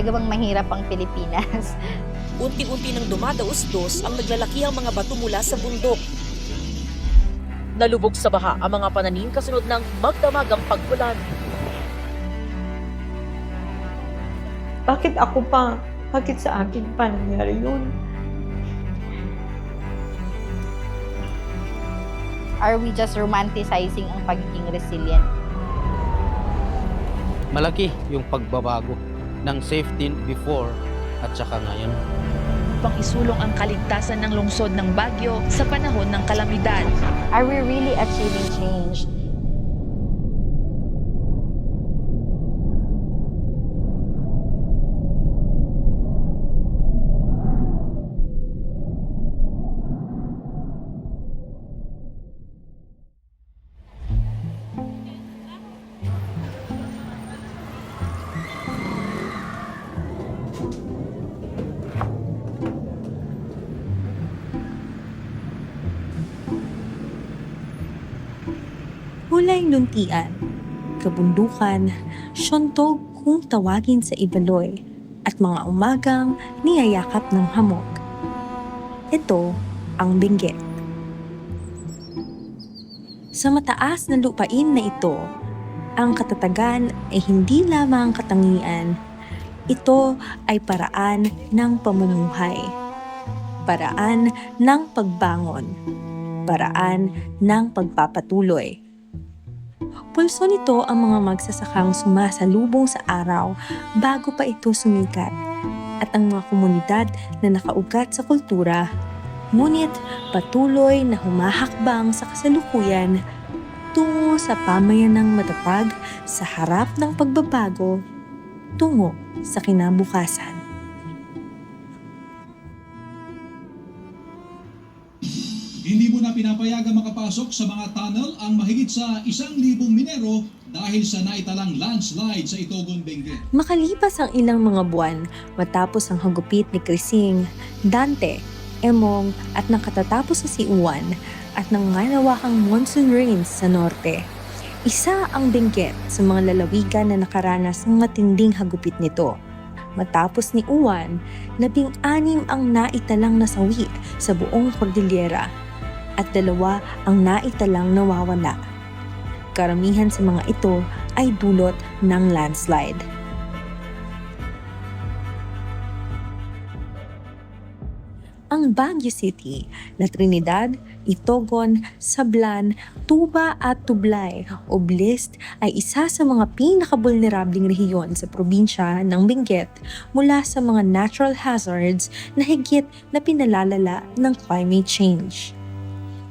talaga bang mahirap ang Pilipinas. Unti-unti nang dumadaos-dos ang naglalakihang mga bato mula sa bundok. Nalubog sa baha ang mga pananim kasunod ng magdamagang pag-ulan. Bakit ako pa? Bakit sa akin pa nangyari yun? Are we just romanticizing ang pagiging resilient? Malaki yung pagbabago ng safety before at saka ngayon. Upang isulong ang kaligtasan ng lungsod ng Baguio sa panahon ng kalamidad. Are we really achieving change? Hulay luntian, kabundukan, syontog kung tawagin sa Ibaloy, at mga umagang niyayakap ng hamog. Ito ang Benguet. Sa mataas na lupain na ito, ang katatagan ay hindi lamang katangian, ito ay paraan ng pamumuhay, paraan ng pagbangon, paraan ng pagpapatuloy. Pulso nito ang mga magsasakang sumasalubong sa araw bago pa ito sumikat at ang mga komunidad na nakaugat sa kultura, ngunit patuloy na humahakbang sa kasalukuyan tungo sa pamayanang matatag sa harap ng pagbabago tungo sa kinabukasan. Hindi mo na pinapayagang makapasok sa mga tunnel ang mahigit sa 1,000 minero dahil sa naitalang landslide sa Itogon, Benguet. Makalipas ang ilang mga buwan matapos ang hagupit ni Crising, Dante, Emong at nakatatapos sa Siuan at nangangalawakang monsoon rains sa norte. Isa ang Benguet sa mga lalawigan na nakaranas ng matinding hagupit nito. Matapos ni Uwan, 16 ang naitalang nasawi sa buong Cordillera at 2 ang naitalang nawawala. Karamihan sa mga ito ay dulot ng landslide. Ang Baguio City, La Trinidad, Itogon, Sablan, Tuba at Tublay Oblast ay isa sa mga pinakabulnerableng rehiyon sa probinsya ng Benguet mula sa mga natural hazards na higit na pinalalala ng climate change.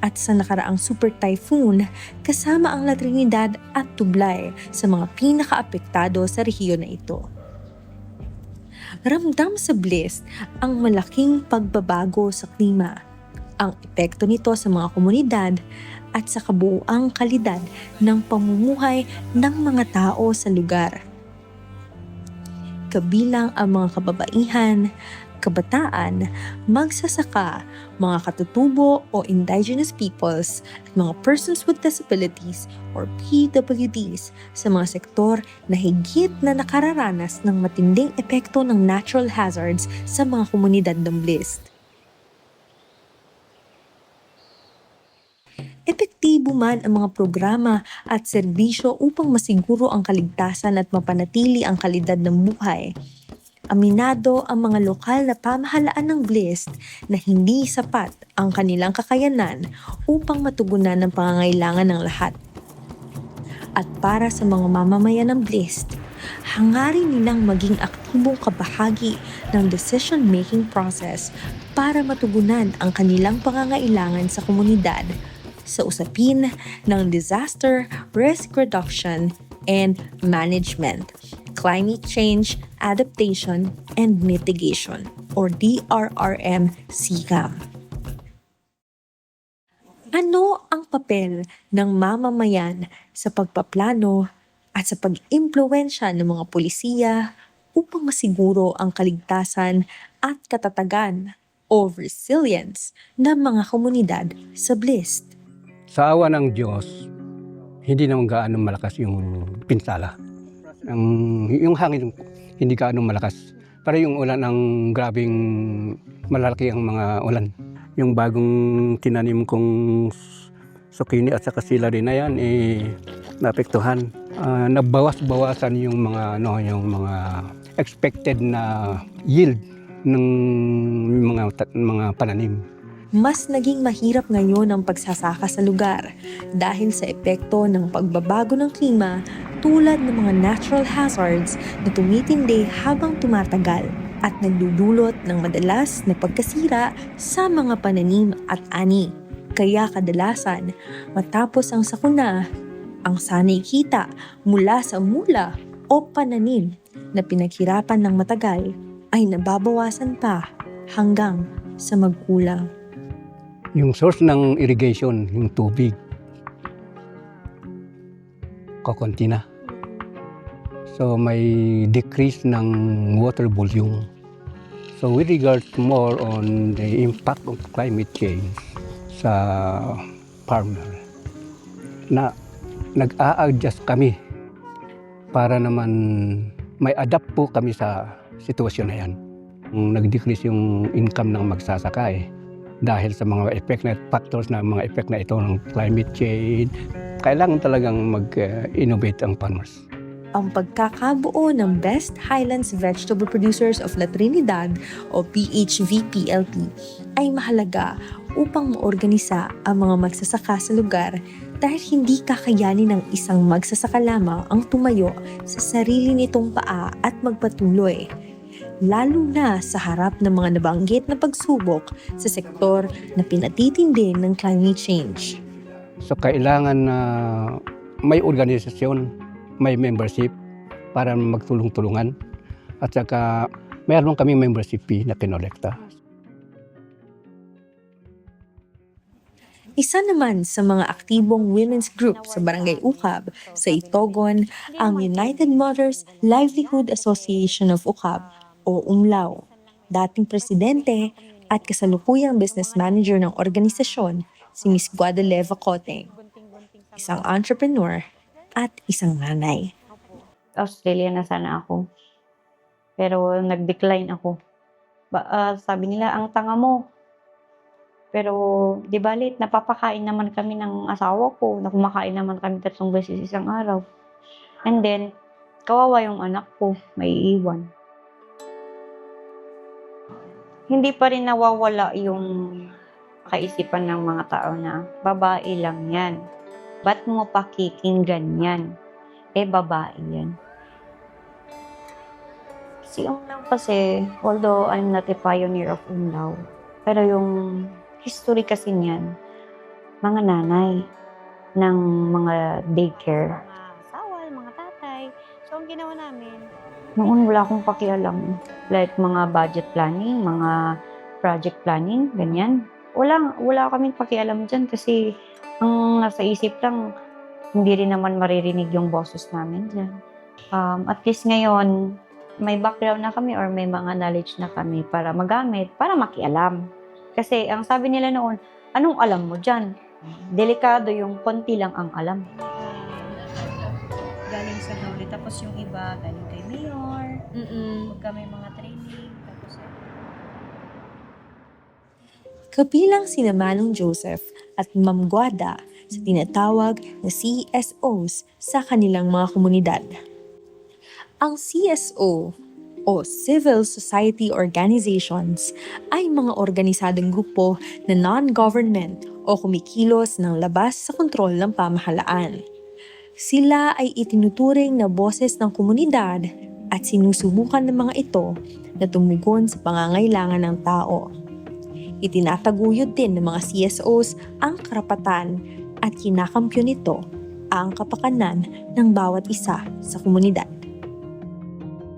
At sa nakaraang super typhoon, kasama ang La Trinidad at Tublay sa mga pinakaapektado sa rehiyon na ito. Ramdam sa Bliss ang malaking pagbabago sa klima, ang epekto nito sa mga komunidad at sa kabuuang kalidad ng pamumuhay ng mga tao sa lugar. Kabilang ang mga kababaihan, kabataan, magsasaka, mga katutubo o indigenous peoples at mga persons with disabilities or PWDs sa mga sektor na higit na nakararanas ng matinding epekto ng natural hazards sa mga komunidad ng Bliss. Epektibo man ang mga programa at serbisyo upang masiguro ang kaligtasan at mapanatili ang kalidad ng buhay, aminado ang mga lokal na pamahalaan ng Bliss na hindi sapat ang kanilang kakayanan upang matugunan ang pangangailangan ng lahat. At para sa mga mamamayan ng Bliss, hangarin nilang maging aktibong kabahagi ng decision-making process para matugunan ang kanilang pangangailangan sa komunidad sa usapin ng disaster risk reduction and management, climate change, adaptation, and mitigation, or DRRM-CCAM. Ano ang papel ng mamamayan sa pagpaplano at sa pag-impluwensya ng mga pulisiya upang masiguro ang kaligtasan at katatagan o resilience ng mga komunidad sa Bliss? Sa awa ng Diyos, hindi naman gaano malakas yung pinsala. Yung hangin hindi gaano malakas. Para yung ulan ang grabing malalaki ang mga ulan. Yung bagong tinanim kong sukini at saka celery na yan, naapektuhan. Nabawas-bawasan yung mga expected na yield ng mga pananim. Mas naging mahirap ngayon ang pagsasaka sa lugar dahil sa epekto ng pagbabago ng klima tulad ng mga natural hazards na tumitindi habang tumatagal at nagdudulot ng madalas na pagkasira sa mga pananim at ani. Kaya kadalasan, matapos ang sakuna, ang sanay kita mula sa mula o pananim na pinaghirapan ng matagal ay nababawasan pa hanggang sa magkulang. Yung source ng irrigation, yung tubig, kakunti na. So may decrease ng water volume. So with regard more on the impact of climate change sa farmer, na nag-a-adjust kami para naman may adapt po kami sa sitwasyon na yan. Nag-decrease yung income ng magsasaka dahil sa mga factors na mga effect na ito ng climate change. Kailangan talagang mag-innovate ang farmers. Ang pagkakabuo ng Best Highlands Vegetable Producers of La Trinidad o PHVPLP ay mahalaga upang maorganisa ang mga magsasaka sa lugar dahil hindi kakayanin ng isang magsasaka lamang ang tumayo sa sarili nitong paa at magpatuloy, lalo na sa harap ng mga nabanggit na pagsubok sa sektor na pinatitindi ng climate change. So kailangan na may organisasyon, may membership para magtulong-tulungan at saka mayroon kaming membership fee na kinolekta. Isa naman sa mga aktibong women's group sa Barangay Ukab sa Itogon ang United Mothers Livelihood Association of Ukab o UMLAW. Dating presidente at kasalukuyang business manager ng organisasyon si Ms. Guadaleva Coteng, isang entrepreneur at isang nanay. Australia na sana ako. Pero nag-decline ako. Sabi nila, ang tanga mo. Pero di balit, napapakain naman kami ng asawa ko. Kumakain naman kami 3 beses isang araw. And then, kawawa yung anak ko, may iiwan. Hindi pa rin nawawala yung kaisipan ng mga tao na babae lang yan. Ba't mo pakikinggan yan? Babae yan. Si Umlaw kasi, although I'm not a pioneer of Umlaw, pero yung history kasi niyan, mga nanay ng mga daycare. Mga sawal, mga tatay. So, ang ginawa namin, Noon wala akong pakialam. Like mga budget planning, mga project planning, ganyan. Wala kaming pakialam dyan kasi ang nasa isip lang, hindi rin naman maririnig yung boses namin dyan. At least ngayon, may background na kami or may mga knowledge na kami para magamit, para makialam. Kasi ang sabi nila noon, anong alam mo dyan? Delikado yung konti lang ang alam. galing sa Dole. Tapos yung iba, galing kay Mayor. Pagka may mga training. Tapos, Kabilang sina Manong Joseph at Ma'am Guada sa tinatawag na CSOs sa kanilang mga komunidad. Ang CSO o Civil Society Organizations ay mga organisadong grupo na non-government o kumikilos ng labas sa kontrol ng pamahalaan. Sila ay itinuturing na boses ng komunidad at sinusubukan ng mga ito na tumugon sa pangangailangan ng tao. Itinataguyod din ng mga CSOs ang karapatan at kinakampyon nito ang kapakanan ng bawat isa sa komunidad.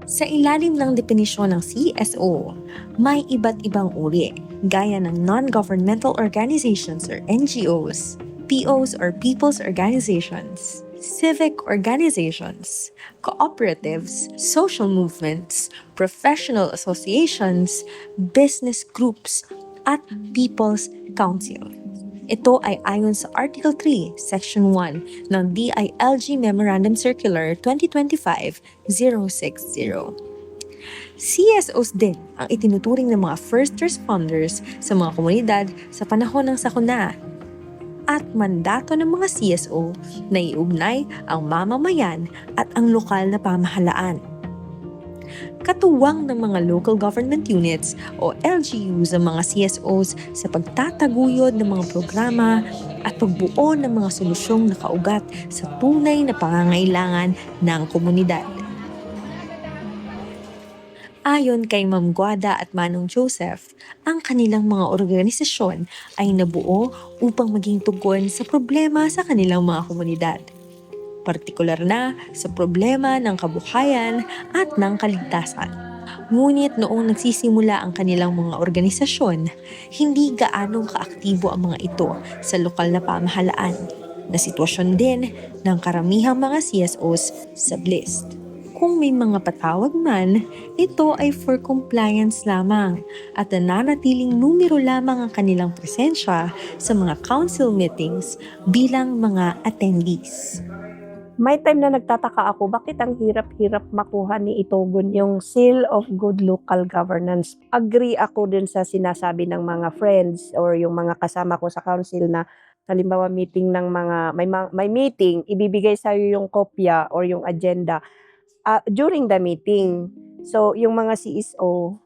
Sa ilalim ng definisyon ng CSO, may iba't ibang uri gaya ng non-governmental organizations or NGOs, POs or People's Organizations, civic organizations, cooperatives, social movements, professional associations, business groups, at People's Council. Ito ay ayon sa Article 3, Section 1 ng DILG Memorandum Circular 2025-060. CSOs din ang itinuturing ng mga first responders sa mga komunidad sa panahon ng sakuna. At mandato ng mga CSO na iugnay ang mamamayan at ang lokal na pamahalaan. Katuwang ng mga local government units o LGUs ang mga CSOs sa pagtataguyod ng mga programa at pagbuo ng mga solusyong nakaugat sa tunay na pangangailangan ng komunidad. Ayon kay Ma'am Guada at Manong Joseph, ang kanilang mga organisasyon ay nabuo upang maging tugon sa problema sa kanilang mga komunidad. Partikular na sa problema ng kabuhayan at ng kaligtasan. Ngunit noong nagsisimula ang kanilang mga organisasyon, hindi gaanong kaaktibo ang mga ito sa lokal na pamahalaan, na sitwasyon din ng karamihang mga CSOs sa BLIST. Kung may mga patawag man, ito ay for compliance lamang at nananatiling numero lamang ang kanilang presensya sa mga council meetings bilang mga attendees. May time na nagtataka ako, bakit ang hirap-hirap makuha ni Itogon yung Seal of Good Local Governance. Agree ako din sa sinasabi ng mga friends or yung mga kasama ko sa council na halimbawa meeting ng may meeting, ibibigay sa iyo yung kopya or yung agenda during the meeting. So, yung mga CSO,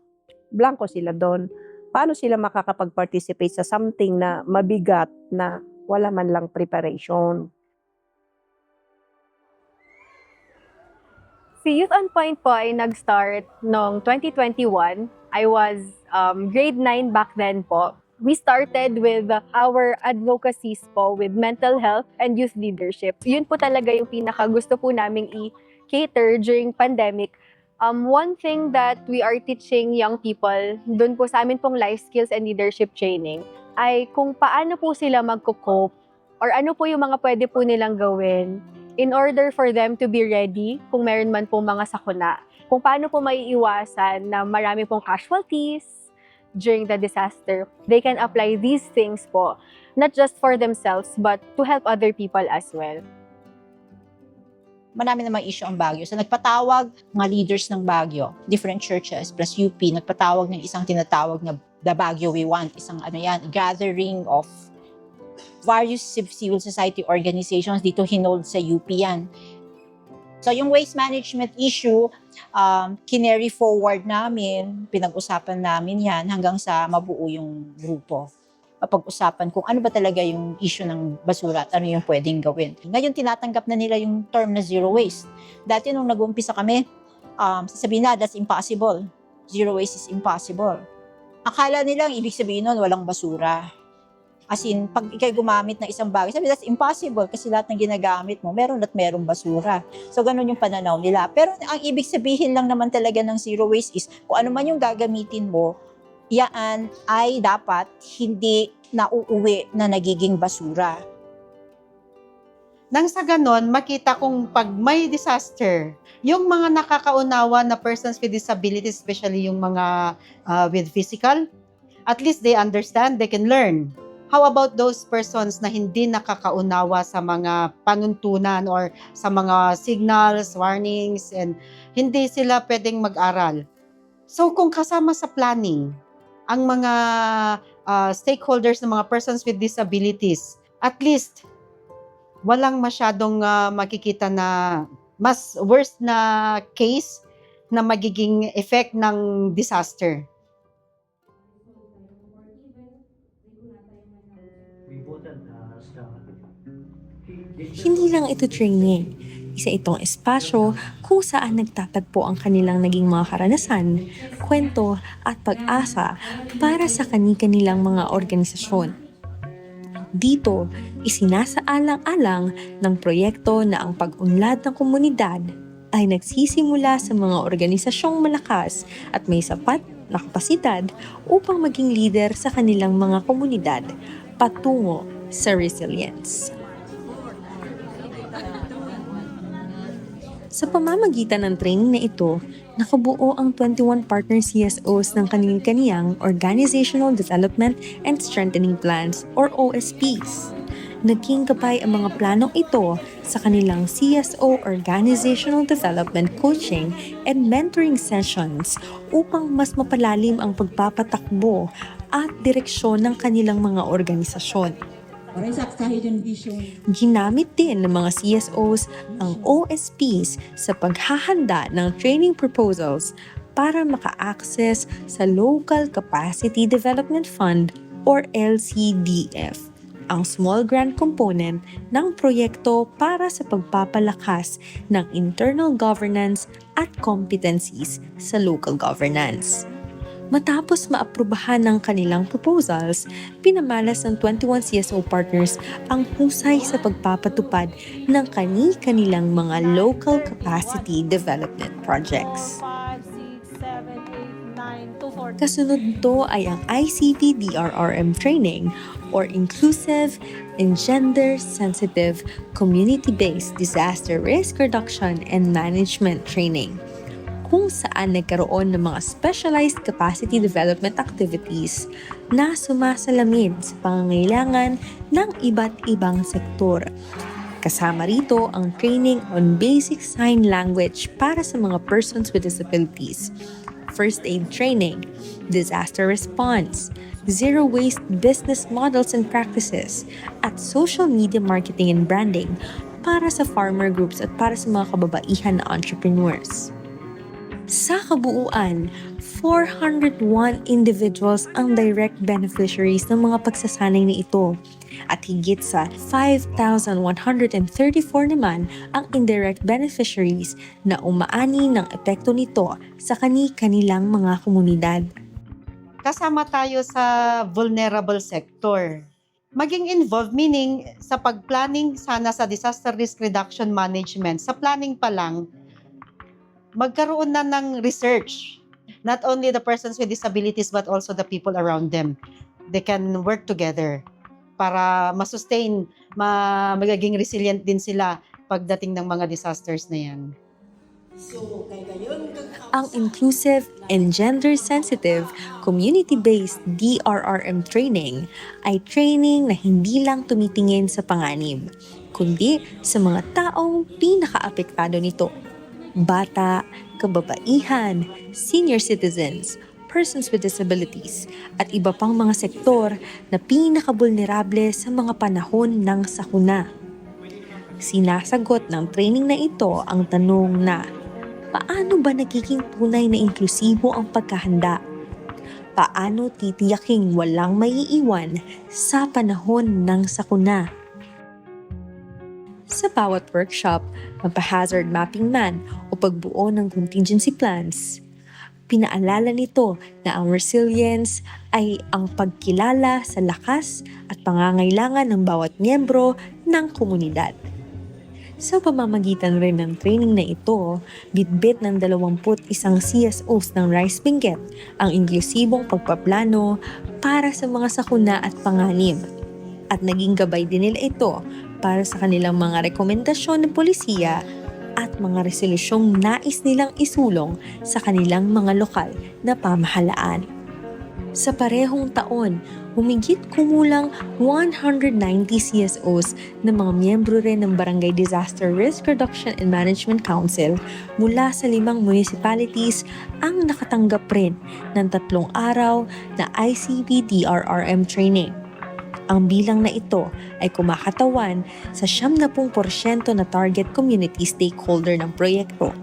blanco sila doon. Paano sila makakapag-participate sa something na mabigat na wala man lang preparation? Si Youth on Point po ay nag-start noong 2021. I was grade 9 back then po. We started with our advocacies po with mental health and youth leadership. Yun po talaga yung pinaka gusto po naming i-cater during pandemic. One thing that we are teaching young people, dun po sa amin pong life skills and leadership training, ay kung paano po sila magko-cope or ano po yung mga pwede po nilang gawin in order for them to be ready kung meron man po mga sakuna. Kung paano po maiiwasan na marami pong casualties during the disaster. They can apply these things po, not just for themselves, but to help other people as well. Marami namang issue ang Baguio. So nagpatawag mga leaders ng Baguio, different churches plus UP, nagpatawag ng isang tinatawag na The Baguio We Want, isang gathering of various civil society organizations dito hinold sa UP yan. So yung waste management issue, kinary forward namin, pinag-usapan namin yan hanggang sa mabuo yung grupo. Mapag-usapan kung ano ba talaga yung issue ng basura at ano yung pwedeng gawin. Ngayon tinatanggap na nila yung term na zero waste. Dati nung nag-umpisa kami, sasabihin na that's impossible. Zero waste is impossible. Akala nilang ibig sabihin nun walang basura. As in, pag ikay gumamit ng isang bagay, sabi, that's impossible kasi lahat ng ginagamit mo, meron at merong basura. So, ganun yung pananaw nila. Pero ang ibig sabihin lang naman talaga ng zero waste is, kung ano man yung gagamitin mo, yan ay dapat hindi nauuwi na nagiging basura. Nang sa ganon, makita kong pag may disaster, yung mga nakakaunawa na persons with disabilities, especially yung mga with physical, at least they understand, they can learn. How about those persons na hindi nakakaunawa sa mga panuntunan or sa mga signals, warnings, and hindi sila pwedeng mag-aral? So kung kasama sa planning, ang mga stakeholders ng mga persons with disabilities, at least walang masyadong makikita na mas worst na case na magiging effect ng disaster. Hindi lang ito training. Isa itong espasyo kung saan nagtatagpo ang kanilang naging mga karanasan, kwento at pag-asa para sa kani-kanilang mga organisasyon. Dito, isinasaalang-alang ng proyekto na ang pag-unlad ng komunidad ay nagsisimula sa mga organisasyong malakas at may sapat na kapasidad upang maging leader sa kanilang mga komunidad patungo sa resilience. Sa pamamagitan ng training na ito, nakabuo ang 21 partner CSOs ng kani-kaniyang Organizational Development and Strengthening Plans or OSPs. Naging gabay ang mga planong ito sa kanilang CSO Organizational Development Coaching and Mentoring Sessions upang mas mapalalim ang pagpapatakbo at direksyon ng kanilang mga organisasyon. Ginamit din ng mga CSOs ang OSPs sa paghahanda ng training proposals para maka-access sa Local Capacity Development Fund or LCDF, ang small grant component ng proyekto para sa pagpapalakas ng internal governance at competencies sa local governance. Matapos maaprubahan ng kanilang proposals, pinamalas ng 21 CSO partners ang husay sa pagpapatupad ng kani-kanilang mga local capacity development projects. Kasunod nito ay ang ICT DRRM training or Inclusive and Gender-Sensitive Community-Based Disaster Risk Reduction and Management Training, kung saan nagkaroon ng mga specialized capacity development activities na sumasalamin sa pangangailangan ng iba't ibang sektor. Kasama rito ang training on basic sign language para sa mga persons with disabilities, first aid training, disaster response, zero waste business models and practices, at social media marketing and branding para sa farmer groups at para sa mga kababaihan na entrepreneurs. Sa kabuuan, 401 individuals ang direct beneficiaries ng mga pagsasanay na ito at higit sa 5,134 naman ang indirect beneficiaries na umaani ng epekto nito sa kani-kanilang mga komunidad. Kasama tayo sa vulnerable sector. Maging involved, meaning sa pag-planning sana sa disaster risk reduction management, sa planning pa lang, magkaroon na ng research. Not only the persons with disabilities but also the people around them. They can work together para masustain, magiging resilient din sila pagdating ng mga disasters na yan. Ang inclusive and gender-sensitive, community-based DRRM training ay training na hindi lang tumitingin sa panganib, kundi sa mga taong pinakaapektado nito. Bata, kababaihan, senior citizens, persons with disabilities, at iba pang mga sektor na pinakabulnerable sa mga panahon ng sakuna. Sinasagot ng training na ito ang tanong na, paano ba nagiging tunay na inklusibo ang pagkahanda? Paano titiyaking walang maiiwan sa panahon ng sakuna? Sa bawat workshop, mapa-hazard mapping man o pagbuo ng contingency plans, pinaalala nito na ang resilience ay ang pagkilala sa lakas at pangangailangan ng bawat miyembro ng komunidad. Sa pamamagitan rin ng training na ito, bitbit ng 21 CSOs ng Rice Benguet ang inklusibong pagpaplano para sa mga sakuna at panganib. At naging gabay din nila ito para sa kanilang mga rekomendasyon ng polisiya at mga resolusyong nais nilang isulong sa kanilang mga lokal na pamahalaan. Sa parehong taon, humigit kumulang 190 CSOs na mga miyembro rin ng Barangay Disaster Risk Reduction and Management Council mula sa 5 municipalities ang nakatanggap rin ng 3 araw na ICT DRRM training. Ang bilang na ito ay kumakatawan sa 70% na target community stakeholder ng proyekto.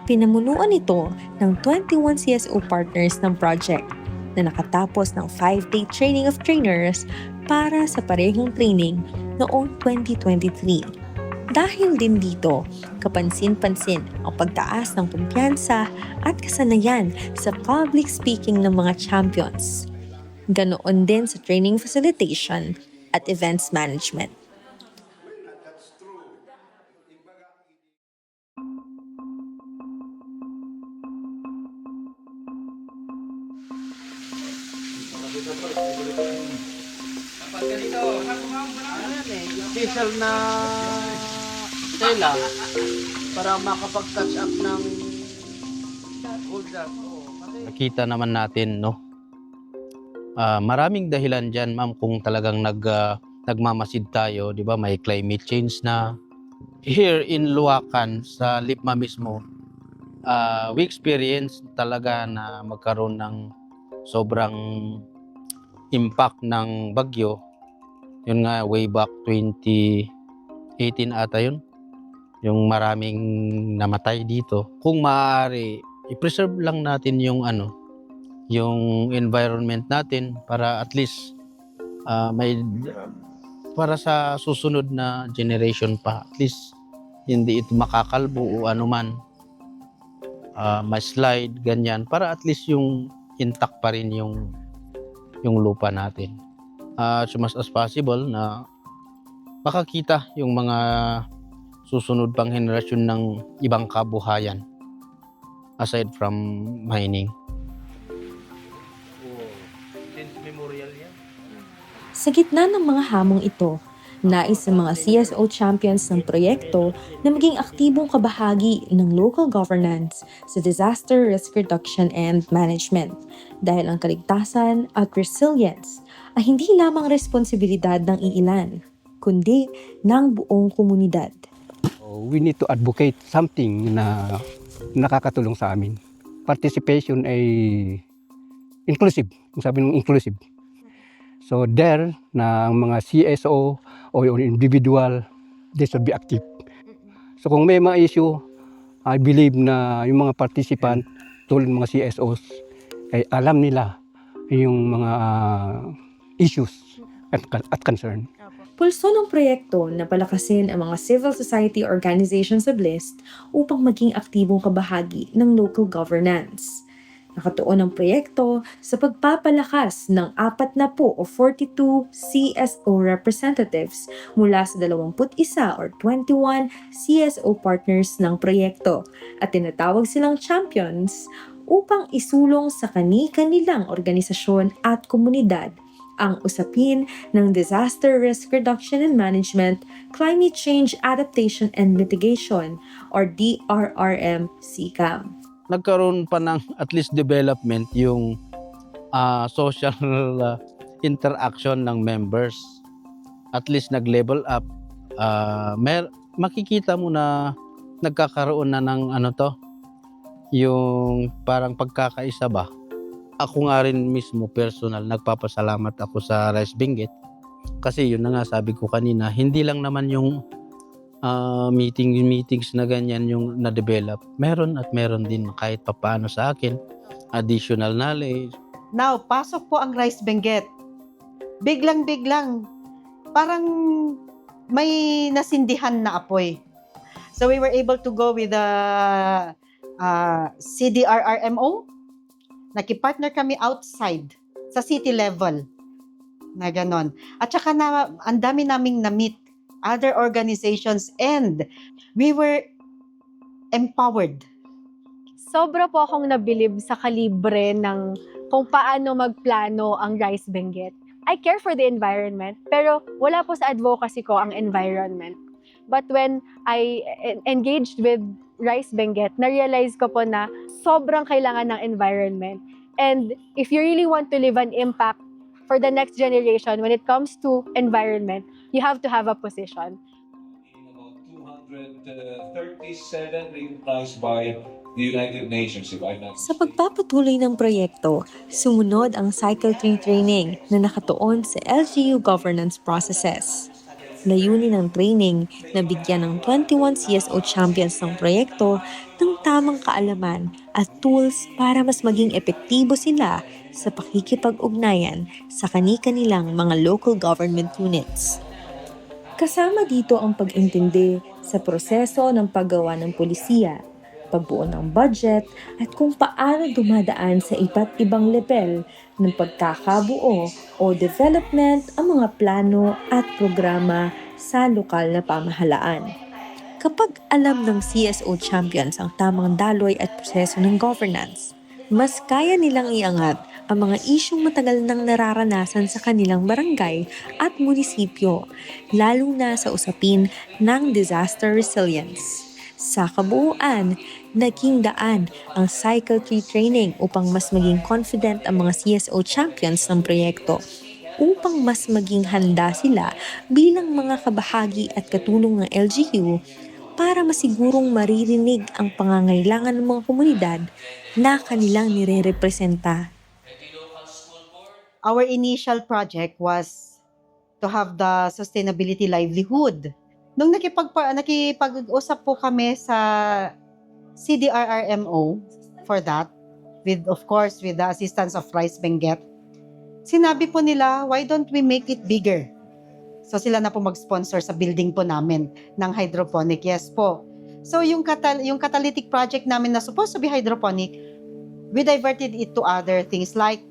Pinamunuan ito ng 21 CSO partners ng project na nakatapos ng 5-day training of trainers para sa parehong training noong 2023. Dahil din dito, kapansin-pansin ang pagtaas ng kumpiyansa at kasanayan sa public speaking ng mga champions. Ganoon din sa training facilitation at events management. Special na tela para makapag-touch up ng holder. Nakita naman natin, no? Maraming dahilan dyan, ma'am, kung talagang nagmamasid tayo, di ba? May climate change na. Here in Luacan, sa Lipma mismo, we experience talaga na magkaroon ng sobrang impact ng bagyo. Yun nga, way back 2018 ata yun. Yung maraming namatay dito. Kung maaari, i-preserve lang natin yung yung environment natin para at least para sa susunod na generation pa, at least hindi ito makakalbo o anuman, ma-slide, ganyan, para at least yung intact pa rin yung lupa natin. As much as possible na makakita yung mga susunod pang henerasyon ng ibang kabuhayan aside from mining. Since memorial yan. Sa gitna ng mga hamong ito, nais ng mga CSO champions ng proyekto na maging aktibong kabahagi ng local governance sa disaster risk reduction and management dahil ang kaligtasan at resilience ay hindi lamang responsibilidad ng iilan, kundi ng buong komunidad. We need to advocate something na nakakatulong sa amin. Participation ay inclusive, kung sabi ng inclusive. So there na ang mga CSO o yung individual, they should be active. So kung may mga issue, I believe na yung mga participant, tulad ng mga CSOs, ay alam nila yung mga issues at concern. Pulso ng proyekto na palakasin ang mga civil society organizations sa BLIST upang maging aktibong kabahagi ng local governance. Nakatuon ang proyekto sa pagpapalakas ng 40 o 42 CSO representatives mula sa 21 or 21 CSO partners ng proyekto at tinatawag silang champions upang isulong sa kani-kanilang organisasyon at komunidad ang usapin ng Disaster Risk Reduction and Management, Climate Change Adaptation and Mitigation or DRRM-CCAM. Nagkaroon pa ng at least development yung social interaction ng members. At least nag-level up. Makikita mo na nagkakaroon na ng yung parang pagkakaisa ba. Ako nga rin mismo personal, nagpapasalamat ako sa Rice Benguet kasi yun na nga sabi ko kanina, hindi lang naman yung meetings na ganyan yung na-develop. Meron at meron din kahit papaano sa akin, additional knowledge. Now, pasok po ang Rice Benguet. Biglang, parang may nasindihan na apoy. So we were able to go with the CDRRMO. Nakipartner kami outside sa city level na ganon. At saka ang dami naming na-meet other organizations and we were empowered. Sobra po akong nabilib sa kalibre ng kung paano magplano ang Rice Benguet. I care for the environment, pero wala po sa advocacy ko ang environment. But when I engaged with Rice Benguet, na-realize ko po na sobrang kailangan ng environment. And if you really want to leave an impact for the next generation when it comes to environment, you have to have a position. About 237 recognized by the United Nations, if I'm not Sa pagpapatuloy ng proyekto, sumunod ang Cycle 3 training na nakatuon sa LGU governance processes. Layunin ng training na bigyan ng 21 CSO champions ng proyekto ng tamang kaalaman at tools para mas maging epektibo sila sa pakikipag-ugnayan sa kani-kanilang mga local government units. Kasama dito ang pag-intindi sa proseso ng paggawa ng pulisiya, pagbuo ng budget at kung paano dumadaan sa iba't ibang level ng pagkakabuo o development ang mga plano at programa sa lokal na pamahalaan. Kapag alam ng CSO champions ang tamang daloy at proseso ng governance, mas kaya nilang iangat ang mga isyong matagal nang nararanasan sa kanilang barangay at munisipyo, lalo na sa usapin ng disaster resilience. Sa kabuuan, naging daan ang Cycle 3 training upang mas maging confident ang mga CSO champions ng proyekto. upang mas maging handa sila bilang mga kabahagi at katulong ng LGU para masigurong maririnig ang pangangailangan ng mga komunidad na kanilang nire-representa. Our initial project was to have the sustainability livelihood. Nung nakipag-usap po kami sa CDRRMO for that, of course, with the assistance of Rice Benguet, sinabi po nila, why don't we make it bigger? So sila na po mag-sponsor sa building po namin ng hydroponic. Yes po. So yung catalytic project namin na supposed to be hydroponic, we diverted it to other things like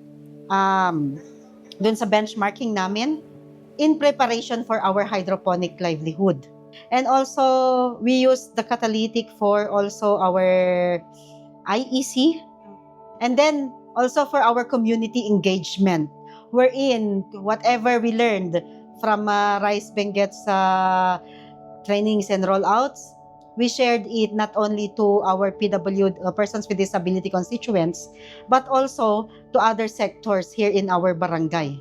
dun sa benchmarking namin in preparation for our hydroponic livelihood. And also, we use the catalytic for also our IEC. And then, also for our community engagement, wherein whatever we learned from Rice Benguet's trainings and rollouts, we shared it not only to our PW, persons with disability constituents, but also to other sectors here in our barangay.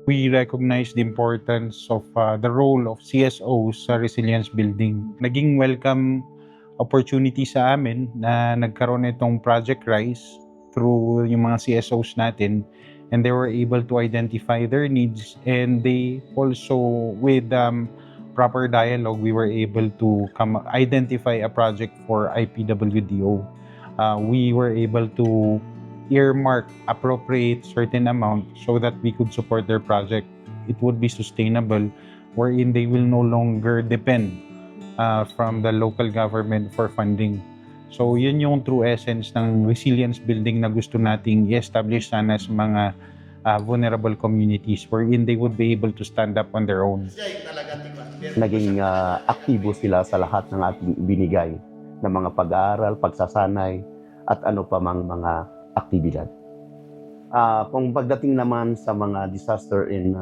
We recognize the importance of the role of CSOs sa resilience building. Naging welcome opportunity sa amin na nagkaroon itong Project Rise through yung mga CSOs natin, and they were able to identify their needs, and they also, with proper dialogue, we were able to identify a project for IPWDO. We were able to earmark, appropriate certain amount so that we could support their project. It would be sustainable, wherein they will no longer depend from the local government for funding. So yun yung true essence ng resilience building na gusto nating i-establish sana sa mga vulnerable communities, wherein they would be able to stand up on their own. Naging aktibo sila sa lahat ng ating binigay na mga pag-aaral, pagsasanay, at ano pa mang mga aktibidad. Kung pagdating naman sa mga disaster and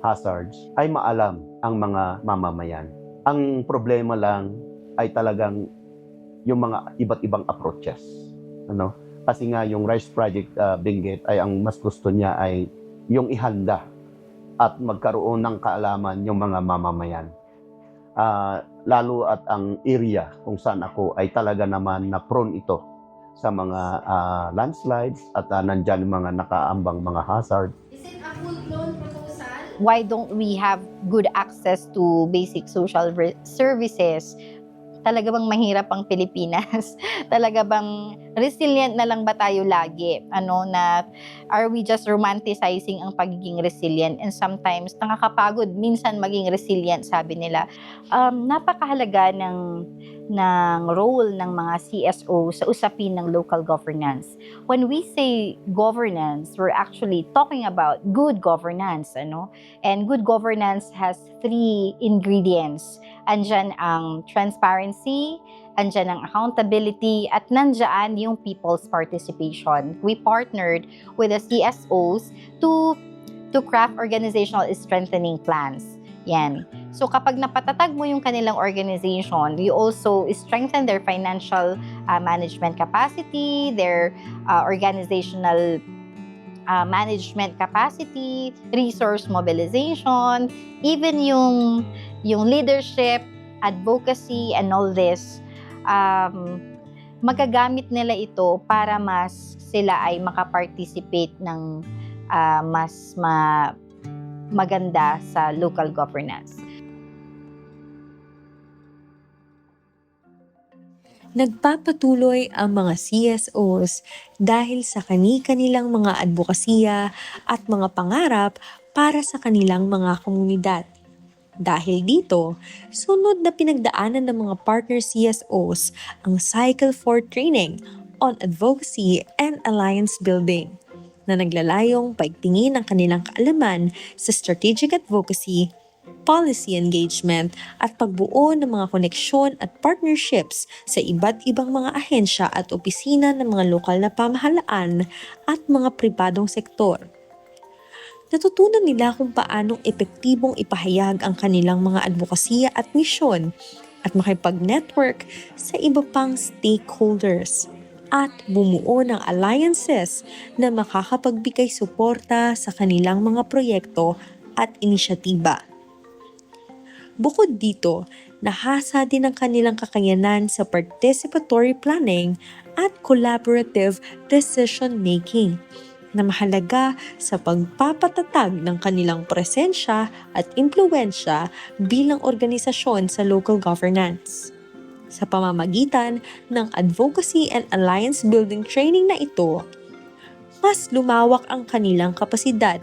hazards, ay maalam ang mga mamamayan. Ang problema lang ay talagang yung mga iba't ibang approaches. Kasi nga yung Rice Project Benguet ay ang mas gusto niya ay yung ihanda at magkaroon ng kaalaman yung mga mamamayan. Lalo at ang area kung saan ako ay talaga naman na prone ito sa mga landslides at nandyan mga nakaambang mga hazard. Is it a full-blown proposal? Why don't we have good access to basic social services? Talaga bang mahirap ang Pilipinas? Talaga bang resilient na lang ba tayo lagi? Na are we just romanticizing ang pagiging resilient? And sometimes nakakapagod minsan maging resilient, sabi nila. Napakahalaga ng role ng mga CSO sa usapin ng local governance. When we say governance, we're actually talking about good governance, And good governance has 3 ingredients. Andyan ang transparency, andyan ang accountability, at nandyan yung people's participation. We partnered with the CSOs to craft organizational strengthening plans. Yan. So kapag napatatag mo yung kanilang organization, you also strengthen their financial management capacity, their organizational management capacity, resource mobilization, even yung leadership, advocacy, and all this. Magagamit nila ito para mas sila ay makaparticipate ng mas maganda sa local governance. Nagpapatuloy ang mga CSOs dahil sa kani-kanilang mga advokasya at mga pangarap para sa kanilang mga komunidad. Dahil dito, sunod na pinagdaanan ng mga partner CSOs ang Cycle 4 Training on Advocacy and Alliance Building na naglalayong paigtingin ang kanilang kaalaman sa strategic advocacy, policy engagement at pagbuo ng mga koneksyon at partnerships sa iba't ibang mga ahensya at opisina ng mga lokal na pamahalaan at mga pribadong sektor. Natutunan nila kung paanong epektibong ipahayag ang kanilang mga advokasya at misyon at makipag-network sa iba pang stakeholders. at bumuo ng alliances na makakapagbigay suporta sa kanilang mga proyekto at inisyatiba. Bukod dito, nahasa din ang kanilang kakayanan sa participatory planning at collaborative decision-making na mahalaga sa pagpapatatag ng kanilang presensya at impluwensya bilang organisasyon sa local governance. Sa pamamagitan ng advocacy and alliance building training na ito, mas lumawak ang kanilang kapasidad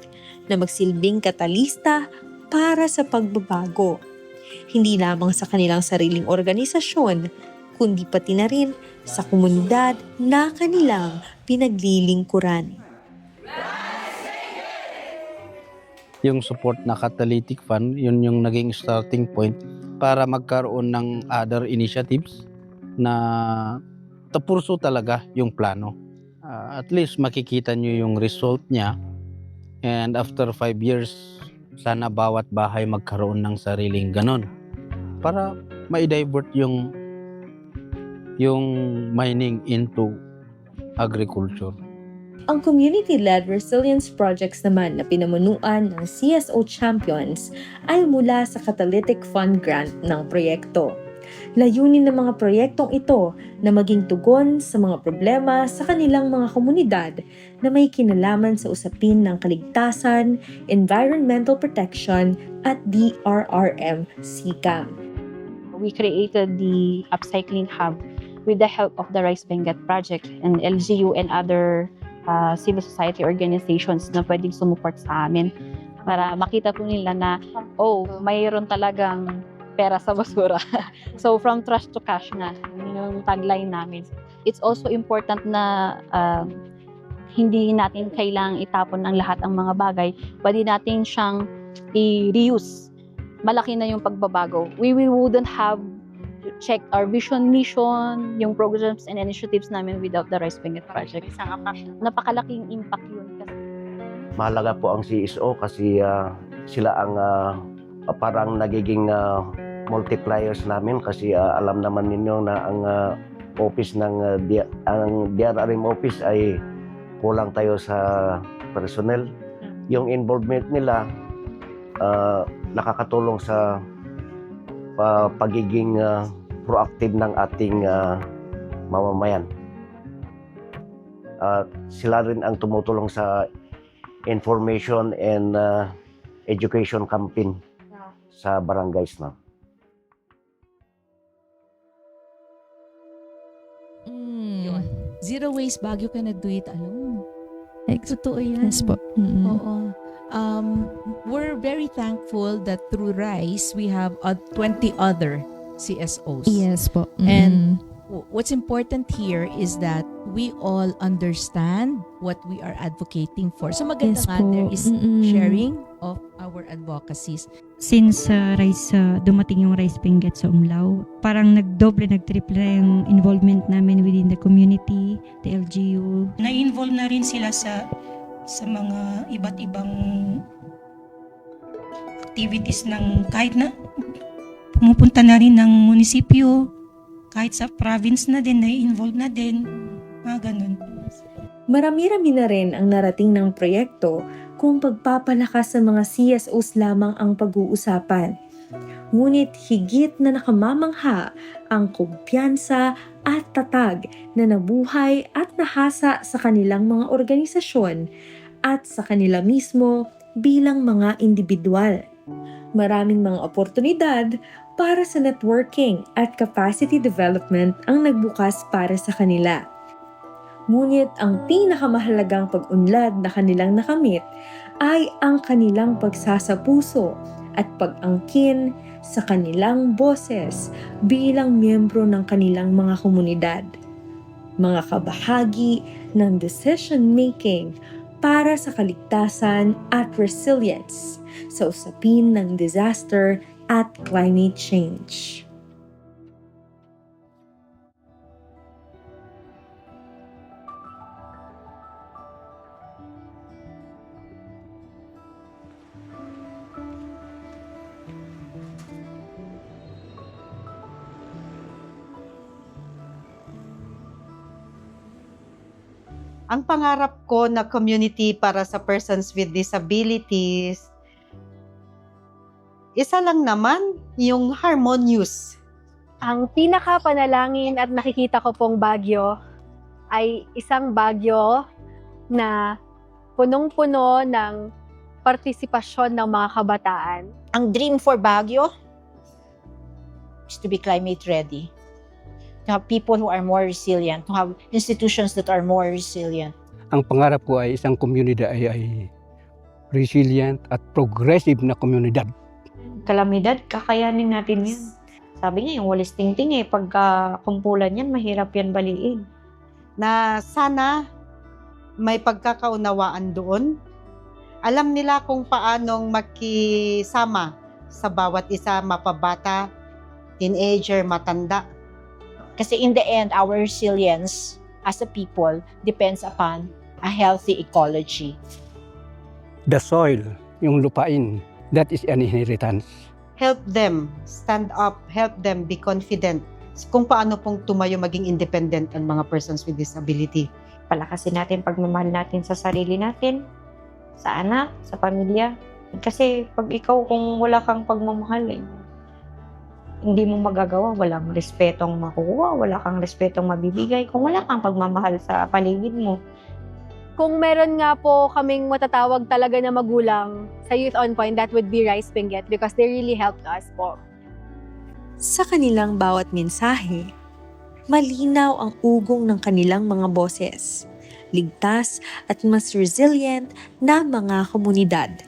na magsilbing katalista para sa pagbabago. Hindi lamang sa kanilang sariling organisasyon, kundi pati na rin sa komunidad na kanilang pinaglilingkuran. Yung support na catalytic fund, yun yung naging starting point para magkaroon ng other initiatives na tapurso talaga yung plano. At least makikita nyo yung result niya, and after 5 years, sana bawat bahay magkaroon ng sariling ganon para ma-divert yung mining into agriculture. Ang community-led resilience projects naman na pinamunuan ng CSO Champions ay mula sa Catalytic Fund grant ng proyekto. Layunin ng mga proyektong ito na maging tugon sa mga problema sa kanilang mga komunidad na may kinalaman sa usapin ng kaligtasan, environmental protection at DRRM CCAM. We created the upcycling hub with the help of the Rice Benguet Project and LGU and other civil society organizations na pwedeng sumuport sa amin para makita po nila na, mayroon talagang pera sa basura. So, from trash to cash na, yun yung tagline namin. It's also important na hindi natin kailangang itapon ng lahat ang mga bagay. Pwede natin siyang i-reuse. Malaki na yung pagbabago. We wouldn't have checked our vision, mission, yung programs and initiatives namin without the Rice Benguet Project. Napakalaking impact yun. Mahalaga po ang CSO kasi sila ang parang nagiging multipliers namin kasi alam naman ninyo na ang office ng ang DRRM office ay kulang tayo sa personnel. Yung involvement nila nakakatulong sa pagiging proactive ng ating mamamayan. Sila rin ang tumutulong sa information and education campaign sa barangays na. Zero waste Baguio cannot do it alone. Totoo yan. Yes po. Oo. We're very thankful that through RISE, we have 20 other CSOs. Yes po. And what's important here is that we all understand what we are advocating for. So maganda Yes nga, po. there is sharing of our advocacies. Since dumating yung Rice Benguet sa Umlaw, parang nagtriple na yung involvement namin within the community, the LGU. Na-involve na rin sila sa mga iba't ibang activities ng kahit na pumupunta na rin ng munisipyo, kahit sa province na din, na-involve na din, mga ganun. Marami-rami na rin ang narating ng proyekto kung pagpapalakas sa mga CSOs lamang ang pag-uusapan. Ngunit higit na nakamamangha ang kumpiyansa at tatag na nabuhay at nahasa sa kanilang mga organisasyon at sa kanila mismo bilang mga individual. Maraming mga oportunidad para sa networking at capacity development ang nagbukas para sa kanila. Ngunit ang pinakamahalagang pag-unlad na kanilang nakamit ay ang kanilang pagsasapuso at pag-angkin sa kanilang boses bilang miyembro ng kanilang mga komunidad. Mga kabahagi ng decision-making para sa kaligtasan at resilience sa usapin ng disaster at climate change. Ang pangarap ko na community para sa persons with disabilities, isa lang naman, yung harmonious. Ang pinaka-panalangin at nakikita ko pong Baguio ay isang Baguio na punong-puno ng partisipasyon ng mga kabataan. Ang dream for Baguio is to be climate ready. To have people who are more resilient, to have institutions that are more resilient. Ang pangarap ko ay isang komunidad ay resilient at progressive na komunidad. Kalamidad, kakayanin natin yan. Sabi niya, yung walis tingting pagka kumpulan yan, mahirap yan baliin. Na sana may pagkakaunawaan doon. Alam nila kung paanong makisama sa bawat isa, mapabata, teenager, matanda. Kasi in the end, our resilience as a people depends upon a healthy ecology. The soil, yung lupain, that is an inheritance. Help them stand up, help them be confident kung paano pong tumayo maging independent ang mga persons with disability. Palakasin natin pagmamahal natin sa sarili natin, sa anak, sa pamilya. Kasi pag ikaw kung wala kang pagmamahal, hindi mo magagawa, walang respetong makukuha, wala kang respetong mabibigay kung wala kang pagmamahal sa paligid mo. Kung meron nga po kaming matatawag talaga na magulang sa Youth on Point, that would be Rice Benguet because they really helped us po. Sa kanilang bawat mensahe, malinaw ang ugong ng kanilang mga boses, ligtas at mas resilient na mga komunidad.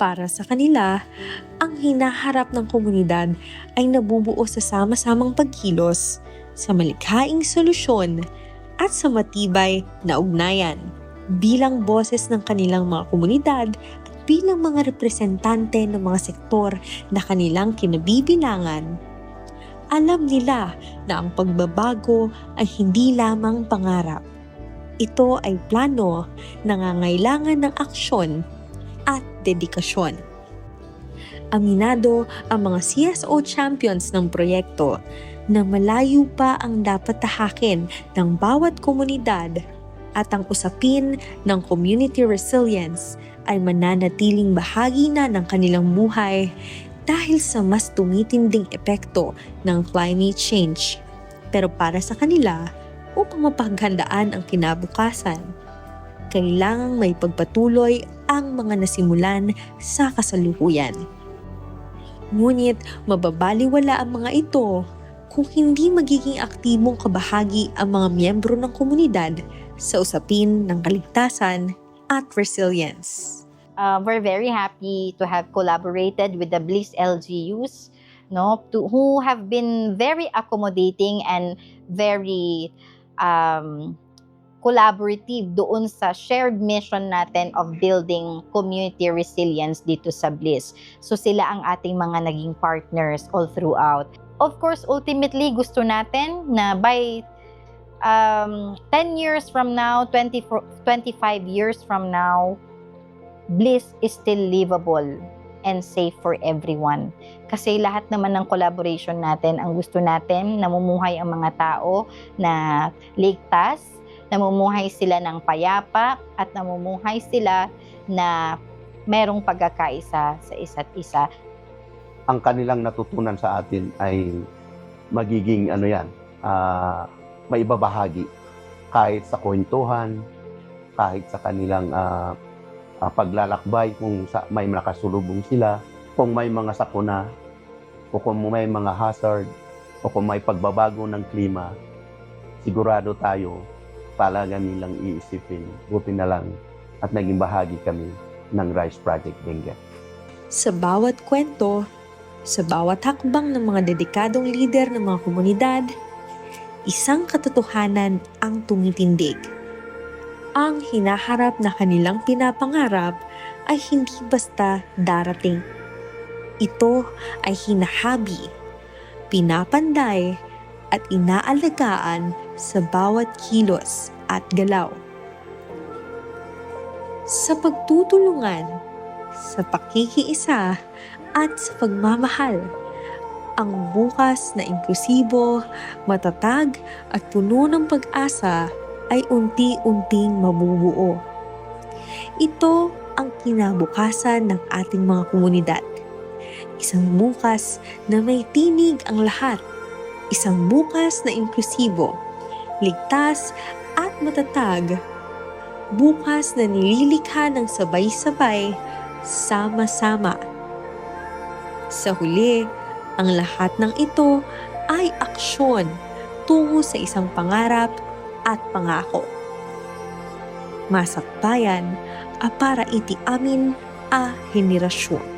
Para sa kanila, ang hinaharap ng komunidad ay nabubuo sa sama-samang pagkilos, sa malikhaing solusyon, at sa matibay na ugnayan. Bilang boses ng kanilang mga komunidad at bilang mga representante ng mga sektor na kanilang kinabibilangan, alam nila na ang pagbabago ay hindi lamang pangarap. Ito ay plano, nangangailangan ng aksyon at dedikasyon. Aminado ang mga CSO champions ng proyekto na malayo pa ang dapat tahakin ng bawat komunidad at ang usapin ng community resilience ay mananatiling bahagi na ng kanilang buhay dahil sa mas tumitinding epekto ng climate change. Pero para sa kanila, upang mapaghandaan ang kinabukasan, kailangang may pagpatuloy ang mga nasimulan sa kasalukuyan. Ngunit mababaliwala ang mga ito kung hindi magiging aktibong kabahagi ang mga miyembro ng komunidad sa usapin ng kaligtasan at resilience. We're very happy to have collaborated with the Bliss LGUs, who have been very accommodating and very collaborative doon sa shared mission natin of building community resilience dito sa Bliss. So sila ang ating mga naging partners all throughout. Of course, ultimately, gusto natin na by 10 years from now, 25 years from now, Bliss is still livable and safe for everyone. Kasi lahat naman ng collaboration natin, ang gusto natin, namumuhay ang mga tao na ligtas, namumuhay sila ng payapa, at namumuhay sila na merong pagkakaisa sa isa't isa. Ang kanilang natutunan sa atin ay magiging may ibabahagi kahit sa kwentuhan, kahit sa kanilang paglalakbay kung may nakasulubong sila, kung may mga sakuna, o kung may mga hazard, o kung may pagbabago ng klima, sigurado tayo talaga nilang iisipin. Buti na lang at naging bahagi kami ng Rice Project Benguet. Sa bawat kwento, sa bawat hakbang ng mga dedikadong lider ng mga komunidad, isang katotohanan ang tumitindig. Ang hinaharap na kanilang pinapangarap ay hindi basta darating. Ito ay hinahabi, pinapanday, at inaalagaan sa bawat kilos at galaw. Sa pagtutulungan, sa pakikiisa, at sa pagmamahal, ang bukas na inklusibo, matatag at puno ng pag-asa ay unti-unting mabubuo. Ito ang kinabukasan ng ating mga komunidad. Isang bukas na may tinig ang lahat. Isang bukas na inklusibo, ligtas at matatag. Bukas na nililikha ng sabay-sabay, sama-sama. Sa huli, ang lahat ng ito ay aksyon tungo sa isang pangarap at pangako. Masakbayan, para iti amin a henerasyon.